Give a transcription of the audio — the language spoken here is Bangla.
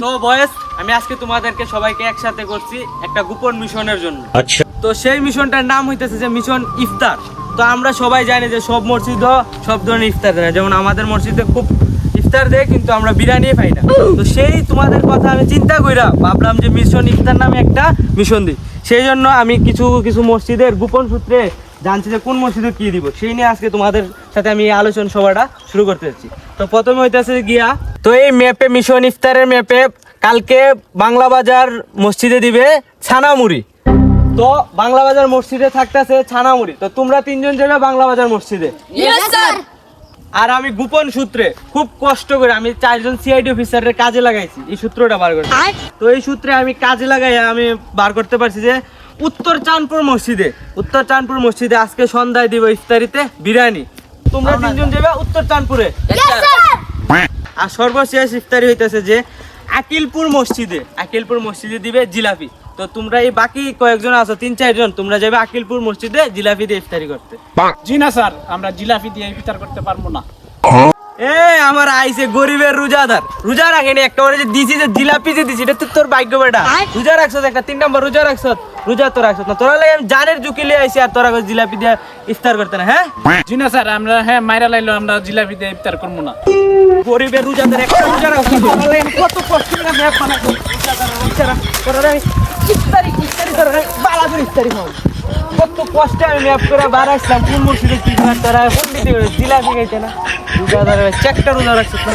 তো বয়েস আমি আজকে তোমাদেরকে সবাইকে একসাথে করছি একটা গোপন মিশনের জন্য। আচ্ছা। তো সেই মিশনটার নাম হইতেছে যে মিশন ইফতার। তো আমরা সবাই জানি যে সব মসজিদও সব ধরনের ইফতার দেয়, যেমন আমাদের মসজিদে খুব ইফতার দেয় কিন্তু আমরা বিরিয়ানি পাই না। তো সেই তোমাদের কথা আমি চিন্তা কইরা ভাবলাম যে মিশন ইফতার নামে একটা মিশন দিই। সেই জন্য আমি কিছু কিছু মসজিদের গোপন সূত্রে জানছি যে কোন মসজিদে কি দিব, সেই নিয়ে আজকে তোমাদের সাথে আমি এই আলোচনা সভাটা শুরু করতে যাচ্ছি। তো প্রথমে হইতেছে গিয়া, তো এই ম্যাপে মিশন ইফতারের ম্যাপে কালকে বাংলা বাজার মসজিদে দিবে ছানামুড়ি। তো বাংলা বাজার মসজিদে থাকতেছে ছানামুড়ি। তো তোমরা তিনজন যাবে বাংলা বাজার মসজিদে। আর আমি গোপন সূত্রে খুব কষ্ট করে আমি 4 জন সিআইডি অফিসারের কাজে লাগাইছি এই সূত্রটা বার করতে। তো এই সূত্রে আমি কাজে লাগাই আমি বার করতে পারছি যে উত্তর চাঁদপুর মসজিদে আজকে সন্ধ্যায় দিব ইফতারিতে বিরিয়ানি। তোমরা তিনজন যাবে উত্তর চাঁদপুরে। আর সর্বশেষ ইফতারি হইতেছে যে আকিলপুর মসজিদে দিবে জিলাপি। তো তোমরা এই বাকি কয়েকজন আছো 3-4 জন, তোমরা যাবে আকিলপুর মসজিদে জিলাপি দিয়ে ইফতারি করতে। জি না স্যার, আমরা জিলাপি দিয়ে ইফতার করতে পারবো না। আমার আইছে গরিবের রোজাদার, রোজা রাখেনি একেবারে যে দিছি যে জিলাপি যে দিছি, এটা তো তোর ভাগ্য বেটা। রোজা রাখছস একটা 3 নম্বর রোজা রাখছস, রোজা তো রাখছস না, তোরা লাগে আমি জানের ঝুঁকি লিয়ে আইছি আর তোরা জিলাপি দিয়ে ইফতার করতে না। হ্যাঁ জি না স্যার, আমরা মাইরা লাইলো আমরা জিলাপি দিয়ে ইফতার করবো না। গরিবের রোজাদার একটা রোজা রাখছস, তোরা লাগে আমি কত কষ্ট করে ম্যাপ বানাইছি রোজাদার রোজা তোরা লাগে ইফতারি তোরা বালা করে ইফতারি খাও। কত কষ্টে আমি ম্যাপ করে বাড়াইছিলাম কোন মসজিদে কি খাওয়ার, তোরা পন্ডিতে জিলাপি খাইতে না। রোজাদার চেকটা রোজা রাখছস না।